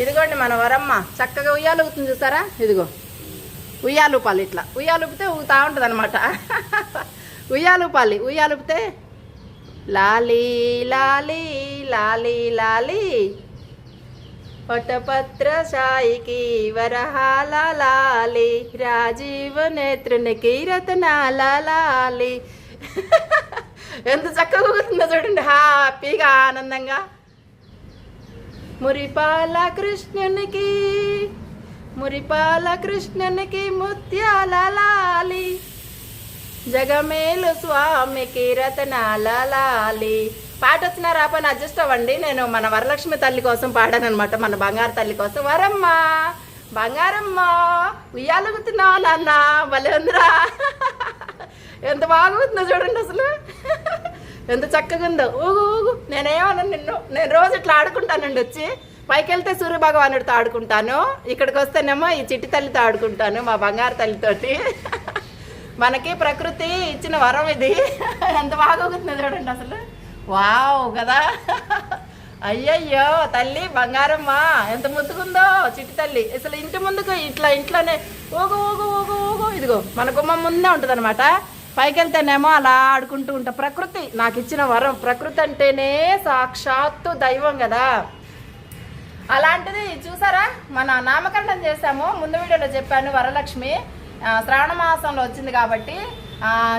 ఇదిగోండి మన వరమ్మ చక్కగా ఉయ్యాలు ఊగుతుంది చూసారా. ఇదిగో ఉయ్యాలుపాలి, ఇట్లా ఉయ్యాలుపితే ఊగుతూ ఉంటుంది అనమాట. ఉయ్యాలుపితే లాలీ లాలీ లాలీ లాలీ వటపత్ర సాయికి వరహాల లాలి రాజీవ నేత్రునికి రతనాల లాలి. ఎంత చక్కగా ఊగుతుందో చూడండి, హ్యాపీగా ఆనందంగా. మురిపాల కృష్ణునికి ముత్యాల లాలి జగమేలు స్వామికి రతనాల లాలి. పాట వచ్చినా రాపని అడ్జస్ట్ అవ్వండి. నేను మన వరలక్ష్మి తల్లి కోసం పాడాను అనమాట, మన బంగారు తల్లి కోసం. వరమ్మ బంగారమ్మ ఉయ్యాలుగుతున్నావు నాన్న, భలే ఉందిరా. ఎంత బాగుందో చూడండి అసలు, ఎంత చక్కగా ఉందో. ఊగు ఊగు, నేనేమన్నా నేను రోజు ఇట్లా ఆడుకుంటానండి. వచ్చి పైకి వెళ్తే సూర్య భగవానుడితో ఆడుకుంటాను, ఇక్కడికి వస్తేనేమో ఈ చిట్టి తల్లితో ఆడుకుంటాను, మా బంగారు తల్లితోటి. మనకి ప్రకృతి ఇచ్చిన వరం ఇది. ఎంత బాగా ఊగుతుందో చూడండి అసలు, వావ్ కదా. అయ్యయ్యో తల్లి బంగారమ్మ ఎంత ముద్దుకుందో చిట్టి తల్లి. అసలు ఇంటి ముందుకు ఇంట్లోనే ఊగు ఊగు ఊగు ఊగు. ఇదిగో మన గుమ్మం ముందే ఉంటుంది అనమాట. పైకి వెళ్తేనేమో అలా ఆడుకుంటూ ఉంటా. ప్రకృతి నాకు ఇచ్చిన వరం. ప్రకృతి అంటేనే సాక్షాత్తు దైవం కదా. అలాంటిది చూసారా, మన నామకరణం చేశాము, ముందు వీడియోలో చెప్పాను. వరలక్ష్మి శ్రావణ మాసంలో వచ్చింది కాబట్టి.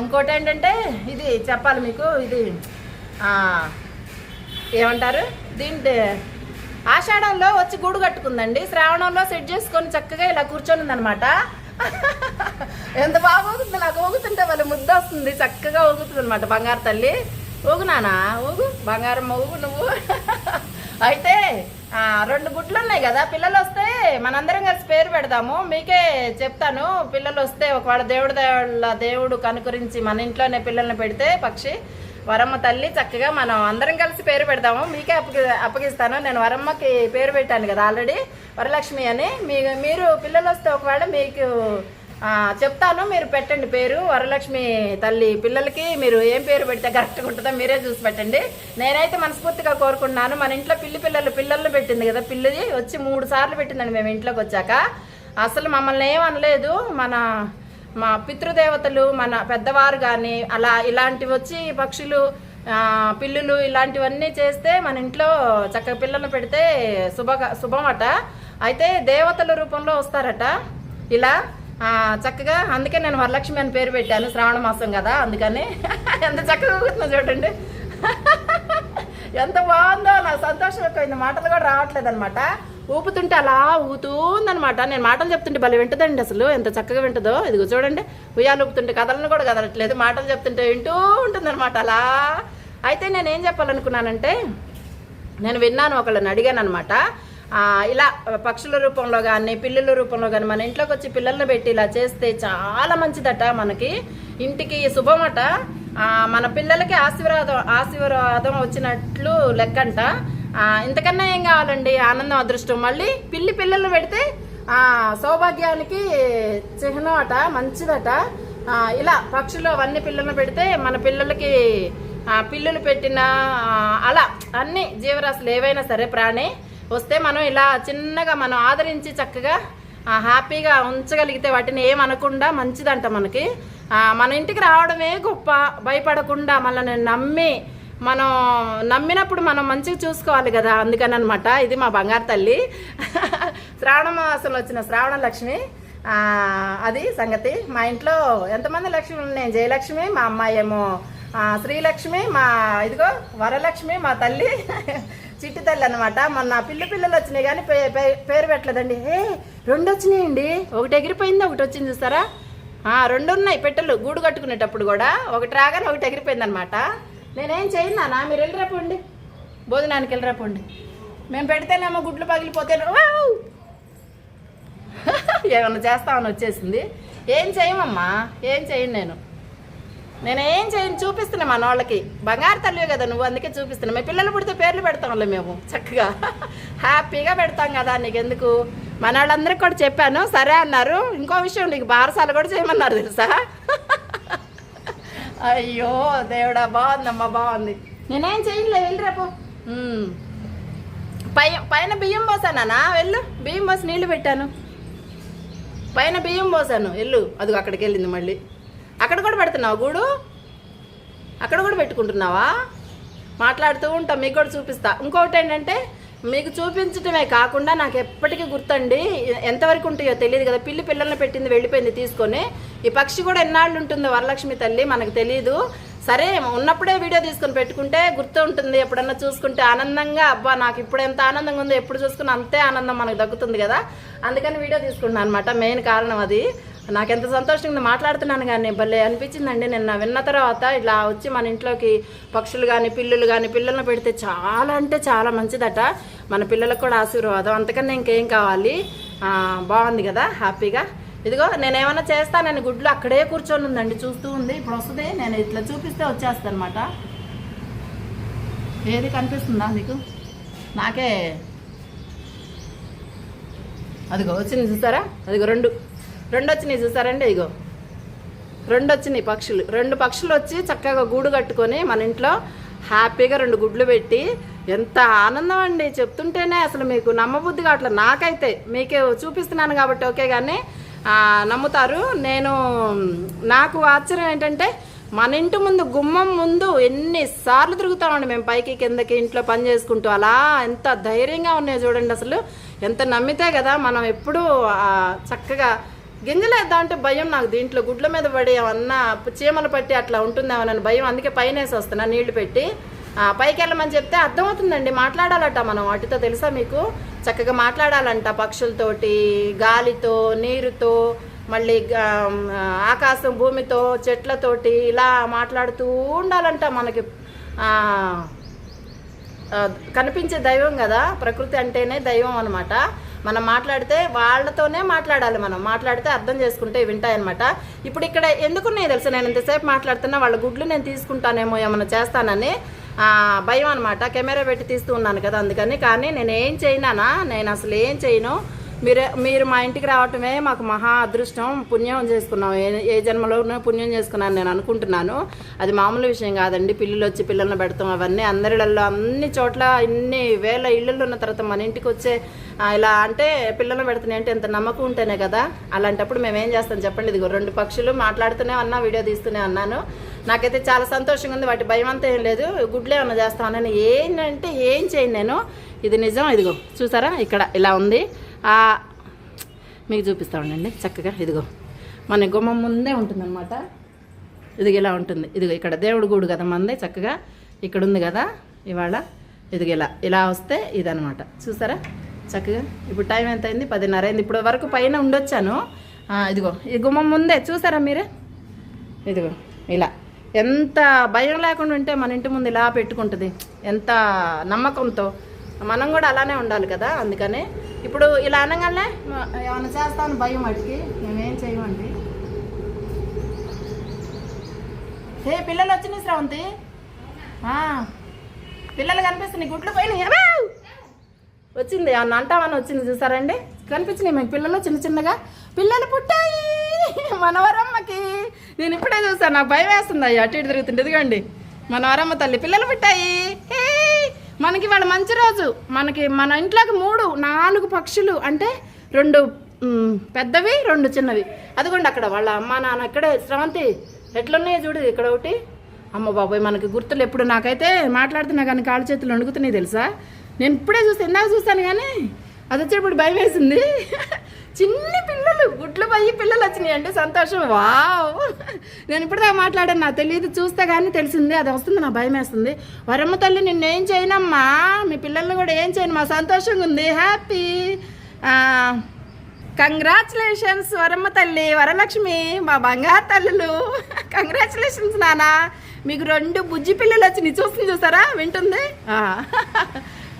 ఇంకోటి ఏంటంటే ఇది చెప్పాలి మీకు, ఇది ఏమంటారు దీంట్లో, ఆషాఢంలో వచ్చి గూడు కట్టుకుందండి, శ్రావణంలో సెట్ చేసుకొని చక్కగా ఇలా కూర్చొని ఉందనమాట. ఎంత బాగా ఊగుతుంది, నాకు ఊగుతుంటే వాళ్ళు ముద్ద వస్తుంది, చక్కగా ఊగుతుంది అనమాట బంగారు తల్లి. ఊగు నానా ఊగు, బంగారం ఊగు నువ్వు. అయితే 2 గుడ్లు ఉన్నాయి కదా, పిల్లలు వస్తే మనందరం కలిసి పేరు పెడదాము. మీకే చెప్తాను, పిల్లలు వస్తే ఒకవేళ దేవుడు కనుకరించి మన ఇంట్లోనే పిల్లల్ని పెడితే పక్షి వరమ్మ తల్లి చక్కగా మనం అందరం కలిసి పేరు పెడదాము. మీకే అప్పగిస్తాను. నేను వరమ్మకి పేరు పెట్టాను కదా ఆల్రెడీ, వరలక్ష్మి అని. మీరు పిల్లలు వస్తే ఒకవేళ మీకు చెప్తాను, మీరు పెట్టండి పేరు. వరలక్ష్మి తల్లి పిల్లలకి మీరు ఏం పేరు పెడితే కరెక్ట్గా ఉంటుందో మీరే చూసి పెట్టండి. నేనైతే మనస్ఫూర్తిగా కోరుకుంటున్నాను. మన ఇంట్లో పిల్లల్ని పెట్టింది కదా, పిల్లి వచ్చి 3 సార్లు పెట్టిందండి మేము ఇంట్లోకి వచ్చాక. అసలు మమ్మల్ని ఏమనలేదు. మా పితృదేవతలు, మన పెద్దవారు కానీ అలా ఇలాంటివి వచ్చి పక్షులు, పిల్లులు ఇలాంటివన్నీ చేస్తే మన ఇంట్లో చక్కగా పిల్లల్ని పెడితే శుభమట. అయితే దేవతల రూపంలో వస్తారట ఇలా చక్కగా. అందుకే నేను వరలక్ష్మి అని పేరు పెట్టాను, శ్రావణ మాసం కదా అందుకని. ఎంత చక్కగా ఊగుతుందో చూడండి, ఎంత బాగుందో. నాకు సంతోషం ఎక్కువైంది, మాటలు కూడా రావట్లేదు అనమాట. ఊపుతుంటే అలా ఊగుతుందనమాట. నేను మాటలు చెప్తుంటే భలే వింటుందండి అసలు, ఎంత చక్కగా వింటుందో. ఇదిగో చూడండి, ఉయ్యాలు ఊపుతుంటే కథలను కూడా కదలట్లేదు, మాటలు చెప్తుంటే వింటూ ఉంటుందన్నమాట అలా. అయితే నేనేం చెప్పాలనుకున్నానంటే, నేను విన్నాను, ఒకళ్ళని అడిగాను అనమాట. ఇలా పక్షుల రూపంలో కానీ పిల్లుల రూపంలో కానీ మన ఇంట్లోకి వచ్చి పిల్లల్ని పెట్టి ఇలా చేస్తే చాలా మంచిదట, మనకి ఇంటికి శుభమట. మన పిల్లలకి ఆశీర్వాదం వచ్చినట్లు లెక్కంట. ఇంతకన్నా ఏం కావాలండి, ఆనందం, అదృష్టం. మళ్ళీ పిల్లలు పెడితే సౌభాగ్యానికి చిహ్నం అట, మంచిదట. ఇలా పక్షులు అవన్నీ పిల్లలను పెడితే మన పిల్లలకి పిల్లులు పెట్టిన అలా అన్ని జీవరాశులు ఏవైనా సరే ప్రాణి వస్తే మనం ఇలా చిన్నగా మనం ఆదరించి చక్కగా హ్యాపీగా ఉంచగలిగితే వాటిని ఏమనకుండా మంచిదంట మనకి. మన ఇంటికి రావడమే గొప్ప, భయపడకుండా మనల్ని మనం నమ్మినప్పుడు మనం మంచిగా చూసుకోవాలి కదా, అందుకని అనమాట. ఇది మా బంగారు తల్లి. శ్రావణ మాసంలో వచ్చిన శ్రావణ లక్ష్మి, అది సంగతి. మా ఇంట్లో ఎంతమంది లక్ష్మి ఉన్నాయి, జయలక్ష్మి, మా అమ్మాయి ఏమో శ్రీలక్ష్మి, ఇదిగో వరలక్ష్మి మా తల్లి చిట్టి తల్లి అనమాట. మొన్న పిల్లలు వచ్చినాయి కానీ పేరు పెట్టలేదండి. 2 వచ్చినాయండి, ఒకటి ఎగిరిపోయింది, ఒకటి వచ్చింది చూస్తారా. 2 ఉన్నాయి పెట్టెలు గూడు కట్టుకునేటప్పుడు కూడా, ఒకటి రాగానే ఒకటి ఎగిరిపోయింది అనమాట. నేనేం చేయను నాన్న, మీరు వెళ్ళిరాపోండి, భోజనానికి వెళ్ళిరాపోండి. మేము పెడితేనేమో గుడ్లు పగిలిపోతే ఏమన్నా చేస్తామని వచ్చేసింది. ఏం చేయమమ్మా, ఏం చేయను నేనేం చేయను, చూపిస్తున్నా మన వాళ్ళకి. బంగారు తల్లివే కదా నువ్వు, అందుకే చూపిస్తున్నా. మీ పిల్లలు పుడితే పేర్లు పెడతాంలే మేము, చక్కగా హ్యాపీగా పెడతాం కదా, నీకెందుకు. మన వాళ్ళందరికీ కూడా చెప్పాను, సరే అన్నారు. ఇంకో విషయం, నీకు బారసాలు కూడా చేయమన్నారు తెలుసా. అయ్యో దేవుడా, బాగుందమ్మా, బాగుంది. నేనేం చేయలే, వెళ్ళిరాపో. పైన బియ్యం పోసానా వెళ్ళు, బియ్యం పోసి నీళ్లు పెట్టాను, పైన బియ్యం పోసాను వెళ్ళు. అదిగో అక్కడికి వెళ్ళింది మళ్ళీ. అక్కడ కూడా పెడుతున్నావా గూడు? అక్కడ కూడా పెట్టుకుంటున్నావా? మాట్లాడుతూ ఉంటా, మీకు కూడా చూపిస్తా. ఇంకొకటి ఏంటంటే మీకు చూపించటమే కాకుండా నాకు ఎప్పటికీ గుర్తండి, ఎంతవరకు ఉంటాయో తెలియదు కదా. పిల్లల్ని పెట్టింది వెళ్ళిపోయింది తీసుకొని. ఈ పక్షి కూడా ఎన్నాళ్ళు ఉంటుందో వరలక్ష్మి తల్లి మనకు తెలియదు. సరే ఉన్నప్పుడే వీడియో తీసుకొని పెట్టుకుంటే గుర్తు ఉంటుంది, ఎప్పుడన్నా చూసుకుంటే ఆనందంగా. అబ్బా నాకు ఇప్పుడు ఎంత ఆనందంగా ఉందో, ఎప్పుడు చూసుకుని అంతే ఆనందం మనకు దక్కుతుంది కదా. అందుకని వీడియో తీసుకున్నాను అనమాట. మెయిన్ కారణం అది. నాకు ఎంత సంతోషంగా మాట్లాడుతున్నాను కానీ భలే అనిపించిందండి నిన్న విన్న తర్వాత. ఇలా వచ్చి మన ఇంట్లోకి పక్షులు కానీ పిల్లులు కానీ పిల్లల్ని పెడితే చాలా అంటే చాలా మంచిదట. మన పిల్లలకు కూడా ఆశీర్వాదం, అంతకన్నా ఇంకేం కావాలి. బాగుంది కదా, హ్యాపీగా. ఇదిగో నేనేమన్నా చేస్తానని గుడ్లు అక్కడే కూర్చొని ఉందండి, చూస్తూ ఉంది. ఇప్పుడు వస్తుంది, నేను ఇట్లా చూపిస్తే వచ్చేస్తా అనమాట. ఏది కనిపిస్తుందా మీకు? నాకే అదిగో వచ్చింది చూసారా, అదిగో రెండు వచ్చినాయి చూసారండి. ఇదిగో రెండు వచ్చినాయి పక్షులు. 2 పక్షులు వచ్చి చక్కగా గూడు కట్టుకొని మన ఇంట్లో హ్యాపీగా 2 గుడ్లు పెట్టి ఎంత ఆనందం అండి. చెప్తుంటేనే అసలు మీకు నమ్మబుద్ధి కావట్లేదు. నాకైతే మీకే చూపిస్తున్నాను కాబట్టి ఓకే, కానీ నమ్ముతారు. నాకు ఆశ్చర్యం ఏంటంటే మన ఇంటి ముందు గుమ్మం ముందు ఎన్నిసార్లు తిరుగుతామండి మేము, పైకి కిందకి ఇంట్లో పని చేసుకుంటూ. అలా ఎంత ధైర్యంగా ఉన్నాయో చూడండి. అసలు ఎంత నమ్మితే కదా మనం ఎప్పుడూ చక్కగా గింజలు వేద్దామంటే భయం నాకు. దీంట్లో గుడ్ల మీద పడి ఏమన్నా చీమలు పట్టి అట్లా ఉంటుందేమోనని భయం. అందుకే పైన వేసి వస్తున్నా నీళ్లు పెట్టి. పైకి వెళ్ళమని చెప్తే అర్థమవుతుందండి, మాట్లాడాలట మనం వాటితో. తెలుసా మీకు? చక్కగా మాట్లాడాలంట పక్షులతోటి, గాలితో, నీరుతో, మళ్ళీ ఆకాశం భూమితో, చెట్లతోటి ఇలా మాట్లాడుతూ ఉండాలంట. మనకి కనిపించే దైవం కదా, ప్రకృతి అంటేనే దైవం అనమాట. మనం మాట్లాడితే వాళ్ళతోనే మాట్లాడాలి. మనం మాట్లాడితే అర్థం చేసుకుంటే వింటాయన్నమాట. ఇప్పుడు ఇక్కడ ఎందుకున్నాయి తెలుసా, నేను ఇంతసేపు మాట్లాడుతున్నా వాళ్ళ గుడ్లు నేను తీసుకుంటానేమో ఏమన్నా చేస్తానని భయం అనమాట. కెమెరా పెట్టి తీస్తూ ఉన్నాను కదా, అందుకని. కానీ నేను ఏం చేయనా, నేను అసలు ఏం చేయను. మీరు మా ఇంటికి రావటమే మాకు మహా అదృష్టం, పుణ్యం చేసుకున్నాం. ఏ జన్మలోనూ పుణ్యం చేసుకున్నాను నేను అనుకుంటున్నాను. అది మామూలు విషయం కాదండి. పిల్లలు వచ్చి పిల్లల్ని పెడతాం, అవన్నీ అందరిలో అన్ని చోట్ల ఇన్ని వేల ఇళ్ళు ఉన్న తర్వాత మన ఇంటికి వచ్చే ఇలా అంటే పిల్లల్ని పెడుతున్నాయి అంటే ఎంత నమ్మకం ఉంటేనే కదా. అలాంటప్పుడు మేము ఏం చేస్తాం చెప్పండి. ఇదిగో 2 పక్షులు మాట్లాడుతూనే అన్నా, వీడియో తీస్తూనే అన్నాను. నాకైతే చాలా సంతోషంగా ఉంది. వాటి భయం అంతా ఏం లేదు. గుడ్లే ఏమన్నా చేస్తామని ఏంటంటే ఏం చేయను నేను. ఇది నిజం. ఇదిగో చూసారా, ఇక్కడ ఇలా ఉంది. మీకు చూపిస్తా ఉండండి చక్కగా. ఇదిగో మన గుమ్మం ముందే ఉంటుందన్నమాట. ఇదిగో ఇలా ఉంటుంది. ఇదిగో ఇక్కడ దేవుడు గూడు కదా మందే, చక్కగా ఇక్కడ ఉంది కదా ఇవాళ. ఇదిగో ఇలా వస్తే ఇదనమాట. చూసారా చక్కగా. ఇప్పుడు టైం ఎంత అయింది? 10:30 అయింది. ఇప్పుడు వరకు పైన ఉండొచ్చాను. ఇదిగో ఈ గుమ్మం ముందే చూసారా మీరే. ఇదిగో ఇలా ఎంత భయం లేకుండా ఉంటే మన ఇంటి ముందు ఇలా పెట్టుకుంటుంది, ఎంత నమ్మకంతో. మనం కూడా అలానే ఉండాలి కదా. అందుకనే ఇప్పుడు ఇలా అనగానే ఏమైనా చేస్తాను భయం వాటికి. మేమేం చేయమండి. పిల్లలు వచ్చినాయి శ్రవంతి, పిల్లలు కనిపిస్తున్నాయి. గుడ్లు పోయినాయి. వచ్చింది ఏమన్నా అంటామని వచ్చింది చూసారండి. కనిపించినాయి మీకు పిల్లలు చిన్నగా. పిల్లలు పుట్టాయి మనవరమ్మకి. నేను ఇప్పుడే చూసాను, నాకు భయం వేస్తుంది. అటు ఇటు తిరుగుతుంటే ఇదిగోండి మనవరమ్మ తల్లి పిల్లలు పుట్టాయి. మనకి వాళ్ళ మంచి రోజు. మన ఇంట్లోకి 4 పక్షులు, అంటే 2 పెద్దవి 2 చిన్నవి. అదిగోండి అక్కడ వాళ్ళ అమ్మ నాన్న ఇక్కడే. శ్రవంతి ఎట్లున్నాయో చూడు. ఇక్కడ ఒకటి. అమ్మ బాబాయ్ మనకి గుర్తులు ఎప్పుడు. నాకైతే మాట్లాడుతున్నా కానీ కాళ్ళు చేతులు వణుకుతున్నాయి తెలుసా. నేను ఇప్పుడే ఇందాక చూస్తాను కానీ అది వచ్చేప్పుడు భయం వేసింది. చిన్ని పిల్లలు గుడ్లు పోయి పిల్లలు వచ్చినాయి అంటే సంతోషం. వావ్, నేను ఇప్పుడుదాకా మాట్లాడాను, నాకు తెలియదు. చూస్తే కానీ తెలిసింది. అది వస్తుంది, నా భయం వేస్తుంది. వరమ్మ తల్లి నిన్నేం చేయనమ్మా, మీ పిల్లల్ని కూడా ఏం చేయను. మా సంతోషంగా ఉంది, హ్యాపీ. కంగ్రాచులేషన్స్ వరమ్మ తల్లి, వరలక్ష్మి, మా బంగారు తల్లులు. కంగ్రాచులేషన్స్ నాన్న, మీకు 2 బుజ్జి పిల్లలు వచ్చినాయి. చూసారా, వింటుంది.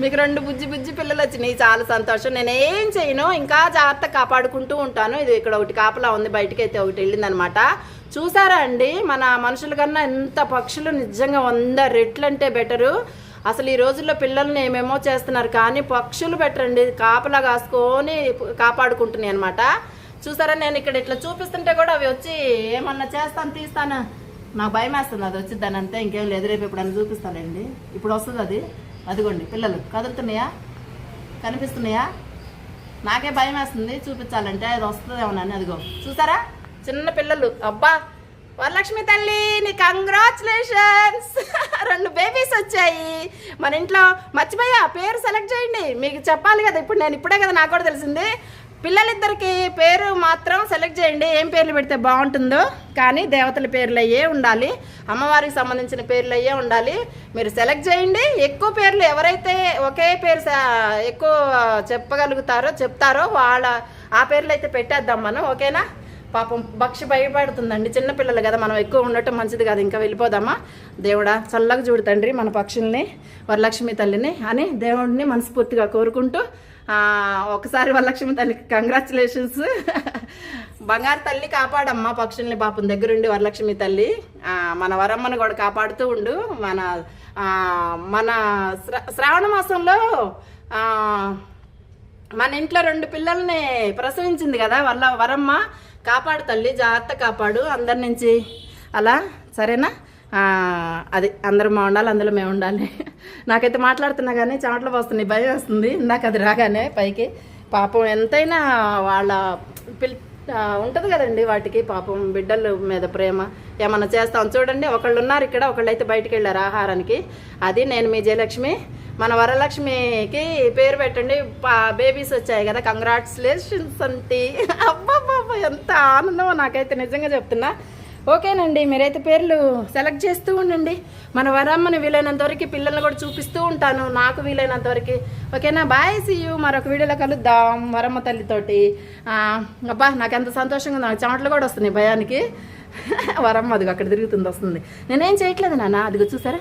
మీకు 2 బుజ్జి పిల్లలు వచ్చినాయి. చాలా సంతోషం. నేనేం చేయను, ఇంకా జాగ్రత్త కాపాడుకుంటూ ఉంటాను. ఇది ఇక్కడ ఒకటి కాపలా ఉంది, బయటకి అయితే ఒకటి వెళ్ళిందనమాట. చూసారా అండి, మన మనుషుల కన్నా ఎంత పక్షులు నిజంగా 100 రెట్లు అంటే బెటరు. అసలు ఈ రోజుల్లో పిల్లల్ని ఏమేమో చేస్తున్నారు, కానీ పక్షులు బెటరండి. కాపలా కాసుకొని కాపాడుకుంటున్నాయి అనమాట. చూసారా, నేను ఇక్కడ ఇట్లా చూపిస్తుంటే కూడా అవి వచ్చి ఏమన్నా చేస్తాను తీస్తాను. నాకు భయం వేస్తుంది అది వచ్చిద్దాని, అంతే, ఇంకేం లేదు. రేపు ఎప్పుడన్నా చూపిస్తానండి. ఇప్పుడు వస్తుంది అది. అదిగోండి పిల్లలు కదులుతున్నాయా. కనిపిస్తున్నాయా? నాకే భయం వేస్తుంది చూపించాలంటే, అది వస్తుందేమోనని. అదిగో చూసారా చిన్న పిల్లలు. అబ్బా వరలక్ష్మి తల్లి నీ కంగ్రాచులేషన్స్. 2 బేబీస్ వచ్చాయి మన ఇంట్లో. మర్చిపోయా, పేరు సెలెక్ట్ చేయండి. మీకు చెప్పాలి కదా, ఇప్పుడు నేను ఇప్పుడే కదా నాకు కూడా తెలిసింది. పిల్లలిద్దరికి పేరు మాత్రం సెలెక్ట్ చేయండి, ఏం పేర్లు పెడితే బాగుంటుందో. కానీ దేవతల పేర్లు అయ్యే ఉండాలి, అమ్మవారికి సంబంధించిన పేర్లు అయ్యే ఉండాలి. మీరు సెలెక్ట్ చేయండి. ఎక్కువ పేర్లు ఎవరైతే ఒకే పేరు ఎక్కువ చెప్తారో ఆ పేర్లు అయితే పెట్టేద్దాం మనం, ఓకేనా? పాపం భక్షి భయపడుతుందండి, చిన్నపిల్లలు కదా, మనం ఎక్కువ ఉండటం మంచిది కాదు. ఇంకా వెళ్ళిపోదామా? దేవుడా చల్లగా చూడు తండ్రి మన పక్షుల్ని, వరలక్ష్మి తల్లిని అని దేవుడిని మనస్ఫూర్తిగా కోరుకుంటూ ఒకసారి వరలక్ష్మి తల్లికి కంగ్రాచులేషన్స్. బంగారు తల్లి కాపాడమ్మా పక్షుల్ని పాపం దగ్గరుండి. వరలక్ష్మి తల్లి మన వరమ్మను కూడా కాపాడుతూ ఉండు. మన శ్రావణ మాసంలో మన ఇంట్లో 2 పిల్లల్ని ప్రసవించింది కదా వరమ్మ. కాపాడు తల్లి, జాగ్రత్త కాపాడు అందరి నుంచి. అలా సరేనా? అది అందరూ ఉండాలి, అందులో మేము ఉండాలి. నాకైతే మాట్లాడుతున్నా కానీ చెమటలు వస్తున్నాయి, భయం వస్తుంది. ఇందాక అది రాగానే పైకి. పాపం ఎంతైనా వాళ్ళ ఉంటుంది కదండి వాటికి, పాపం బిడ్డల మీద ప్రేమ. ఏమన్నా చేస్తాం చూడండి. ఒకళ్ళు ఉన్నారు ఇక్కడ, ఒకళ్ళు అయితే బయటికి వెళ్ళారు ఆహారానికి. అది నేను మీ జయలక్ష్మి. మన వరలక్ష్మికి పేరు పెట్టండి. బేబీస్ వచ్చాయి కదా, కంగ్రాచులేషన్స్ అంటే. అబ్బాబ్బా ఎంత ఆనందమో నాకైతే, నిజంగా చెప్తున్నా. ఓకేనండి, మీరైతే పేర్లు సెలెక్ట్ చేస్తూ ఉండండి. మన వరమ్మని వీలైనంత వరకు పిల్లల్ని కూడా చూపిస్తూ ఉంటాను, నాకు వీలైనంత వరకు. ఓకేనా? Bye, see you. మరొక వీడియోలో కలుద్దాం వరమ్మ తల్లితోటి. అబ్బా నాకు ఎంత సంతోషంగా ఉంది, నాకు చెమటలు కూడా వస్తున్నాయి భయానికి. వరమ్మ అదిగో అక్కడ తిరుగుతుంది, వస్తుంది. నేనేం చేయట్లేదు నాన్న. అదిగో చూసారా,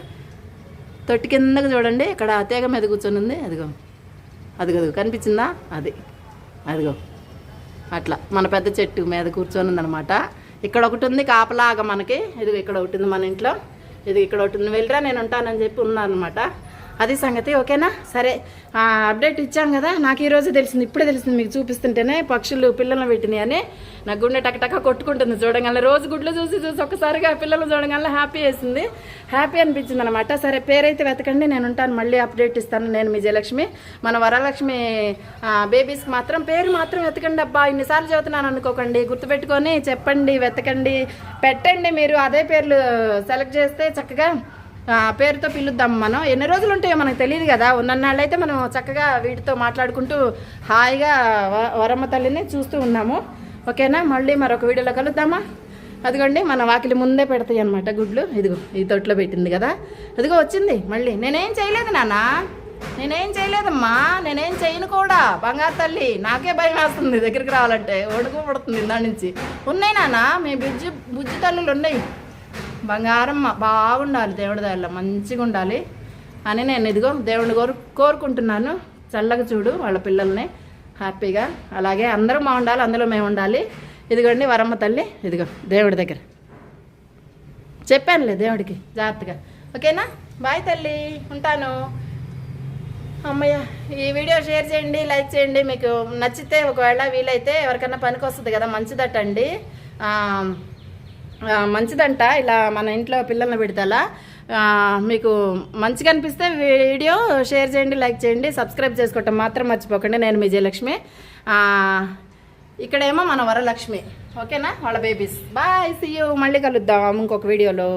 తొట్టి కిందకు చూడండి, ఇక్కడ తీగ మీద కూర్చొని ఉంది. అదిగో అదిగో కనిపించిందా? అదిగో అట్లా మన పెద్ద చెట్టు మీద కూర్చొని ఉందనమాట. ఇక్కడ ఒకటి ఉంది కాపలాగా మనకి. ఇది ఇక్కడ ఒకటి ఉంది మన ఇంట్లో, ఇది ఇక్కడ ఒకటి ఉంది. వెళ్ళరా నేను ఉంటానని చెప్పి ఉన్నానమాట. అది సంగతి. ఓకేనా? సరే, అప్డేట్ ఇచ్చాం కదా. నాకు ఈరోజు తెలిసింది, ఇప్పుడే తెలిసింది మీకు చూపిస్తుంటేనే, పక్షులు పిల్లలను పెట్టినాయి అని. నా గుండె టకటక కొట్టుకుంటుంది చూడగానే. రోజు గుడ్లు చూసి ఒక్కసారిగా పిల్లలు చూడగానే హ్యాపీ వేసింది, హ్యాపీ అనిపించింది అనమాట. సరే, పేరైతే వెతకండి, నేను ఉంటాను, మళ్ళీ అప్డేట్ ఇస్తాను. నేను మీ జయలక్ష్మి. మన వరలక్ష్మి బేబీస్కి మాత్రం పేరు మాత్రం వెతకండి. అబ్బా ఇన్నిసార్లు చదువుతున్నాను అనుకోకండి, గుర్తుపెట్టుకొని చెప్పండి, వెతకండి, పెట్టండి. మీరు అదే పేర్లు సెలెక్ట్ చేస్తే చక్కగా పేరుతో పిలుద్దాం. మనం ఎన్ని రోజులు ఉంటాయో మనకు తెలియదు కదా. ఉన్నన్నాళ్ళైతే మనం చక్కగా వీటితో మాట్లాడుకుంటూ హాయిగా వరమ్మ తల్లిని చూస్తూ ఉన్నాము. ఓకేనా? మళ్ళీ మరొక వీడియోలో కలుద్దామా? అదిగోండి మన వాకిలి ముందే పెడతాయి అనమాట గుడ్లు. ఇదిగో ఈ తొట్లో పెట్టింది కదా, అదిగో వచ్చింది మళ్ళీ. నేనేం చేయలేదు నాన్న, నేనేం చేయలేదమ్మా, నేనేం చేయను కూడా. బంగారు తల్లి నాకే భయం వేస్తుంది దగ్గరికి రావాలంటే, ఒడుగు పడుతుంది దాని నుంచి. ఉన్నాయి నాన్న, మీ బుజ్జి తల్లులు ఉన్నాయి. బంగారమ్మ బాగుండాలి, దేవుడి దయలో మంచిగా ఉండాలి అని నేను ఇదిగో దేవుడిని కోరుకుంటున్నాను. చల్లగా చూడు వాళ్ళ పిల్లల్ని హ్యాపీగా. అలాగే అందరూ బాగుండాలి, అందులో మేము ఉండాలి. ఇదిగోండి వరమ్మ తల్లి, ఇదిగో దేవుడి దగ్గర చెప్పానులే దేవుడికి జాగ్రత్తగా. ఓకేనా? బాయ్ తల్లి, ఉంటాను. అమ్మయ్య, ఈ వీడియో షేర్ చేయండి, లైక్ చేయండి. మీకు నచ్చితే ఒకవేళ వీలైతే ఎవరికైనా పనికి వస్తుంది కదా, మంచిదటండి, మంచిదంట ఇలా మన ఇంట్లో పిల్లల్ని పెడతా. మీకు మంచిగా అనిపిస్తే వీడియో షేర్ చేయండి, లైక్ చేయండి, సబ్స్క్రైబ్ చేసుకోవటం మాత్రం మర్చిపోకండి. నేను మీ జయలక్ష్మి. ఇక్కడేమో మన వరలక్ష్మి. ఓకేనా? వాళ్ళ బేబీస్. Bye, see you. మళ్ళీ కలుద్దాం ఇంకొక వీడియోలో.